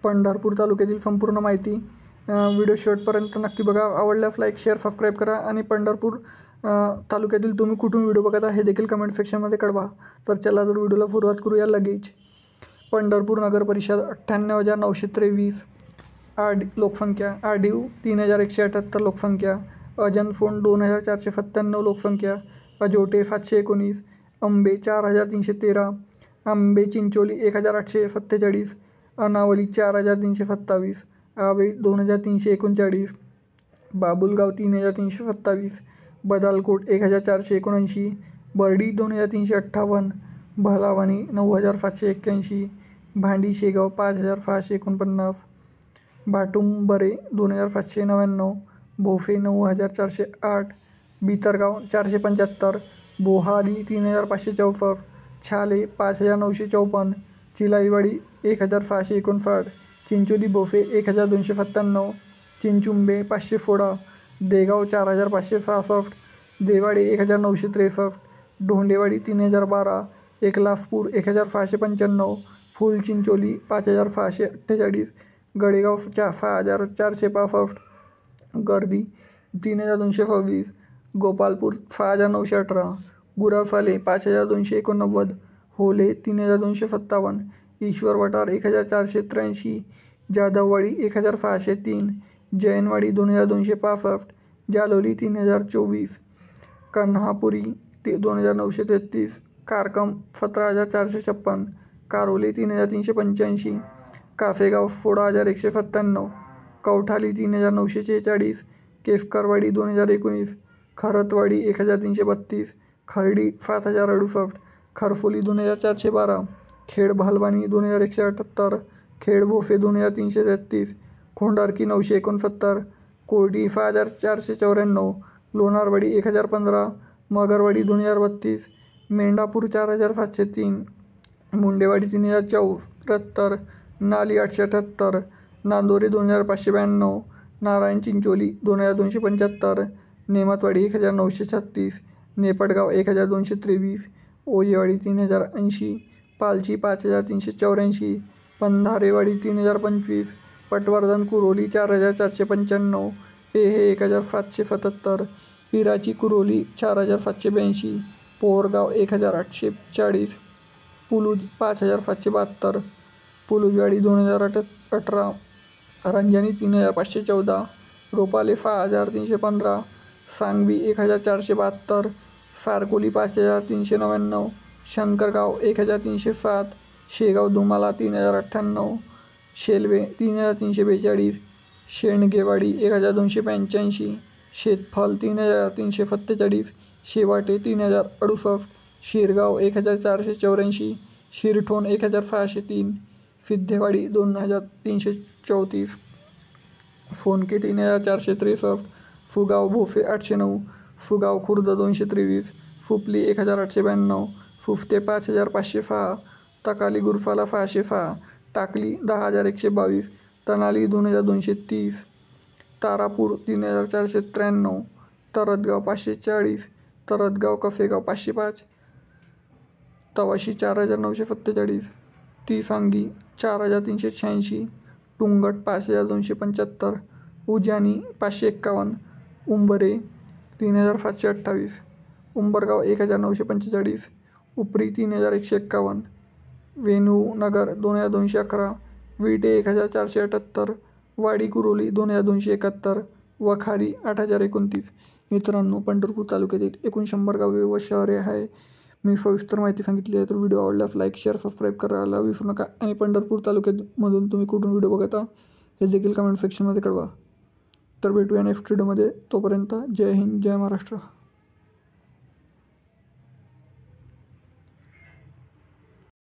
पंढरपूर तालुक्यातील संपूर्ण माहिती व्हिडिओ शेवटपर्यंत नक्की बघा. आवडल्यास लाईक, शेअर, सबस्क्राईब करा आणि पंढरपूर तालुक्यातील तुम्ही कुठून व्हिडिओ बघत आहे हे देखील कमेंट सेक्शनमध्ये कळवा. तर चला तर व्हिडिओला सुरुवात करूया लगेच. पंढरपूर नगर परिषद 98,923 लोकसंख्या, आडीव 3,178 लोकसंख्या, अजनफोंड 2,497 लोकसंख्या, अजोटे 719, अंबे 4,313, आंबे चिंचोली 1,847, अनावली 4,327, आवे 2,339, बाबुलगाव 3,327, बदालकोट 1,479, बर्डी 2,358, भलावणी 9,781, भांडी शेगाव 5,649, भाटुंबरे 2,799, भोफे 9,408, बितरगाव 475, बोहाडी 3,564, छाले 5,954, चिलाईवाडी 1,659, चिंचोली भोफे 1,297, चिंचुंबे 500 फोडा, देगाव 4,566, देवाडे 1,963, ढोंडेवाडी 3,012, एकलासपूर 1,695, फुलचिंचोली 5,648, गडेगाव 6,465, गर्दी 3,226, गोपालपूर 6,918, गुरासाले 5,289, होले 3,257, ईश्वर वटार 1,483, जाधववाडी 1,603, जैनवाडी 2,265, जालोली 3,024, कन्हापुरी 2,933, कारकम 17,456, कारोली 3,385, कासेगाव 16,197, कवठाली 3,946, केसकरवाडी 2,019, खरतवाडी 1,332, खर्डी 7,068, खरफोली 2,412, खेड भालवानी 2,178, खेड भोफे 2,333, खोंडारकी 969, कोर्टी 6,494, लोणारवाडी 1,015, मगरवाडी 2,032, मेंढापूर 4,703, मुंडेवाडी 3,074, नाली 878, नांदोरे 2,592, नारायण चिंचोली 2,275, नेमातवाडी 1,936, नेपटगाव 1,223, ओजेवाडी 3,080, पालची 5,384, पंधारेवाडी 3,025, पटवर्धन कुरोली 4,495, पेहे 1,777, पिराची कुरोली 4,782, पोहरगाव 1,840, पुलुज 5,772, पुलुजवाडी 2,018, रंजनी 3,514, रोपाले 6,315, सांगवी 1,472, सारकोली 5,399, शंकरगाव 1,307, शेगाव दुमाला 3,098, शेलवे 3,342, शेंडगेवाडी 1,285, शेतफल 3,347, शेवाटे 3,068, शिरगाव 1,484, शिरठोण 1,603, सिद्धेवाडी 2,334, फोनके 3,463, फुगाव भोफे 809, फुगाव खुर्द 223, फुपली 1,892, फुफते 5,506, तकाली गुरफाला 606, टाकली 10,122, तनाली 2,230, तारापूर 3,493, तरदगाव 540, तरदगाव कसेगाव 505, तवाशी 4,947, तिसांगी 4,386, टुंगट 5,275, उजानी 551, उंबरे 3,728, उंबरगाव 1,945, उपरी 3,151, वेणूनगर 2,211, विटे 1,478, वाडी कुरोली 2,271, वखारी 8,029. मित्रांनो, पंढरपूर तालुक्यातील एकूण 100 गावे व शहरे आहे. मी सविस्तर माहिती सांगितली आहे. तर व्हिडिओ आवडल्यास लाईक, शेअर, सबस्क्राईब करायला विसरू नका. आणि पंढरपूर तालुक्यामधून तुम्ही कुठून व्हिडिओ बघता हे देखील कमेंट सेक्शनमध्ये कळवा. तर भेटूया नेक्स्ट व्हिडिओमध्ये. तोपर्यंत जय हिंद, जय महाराष्ट्र.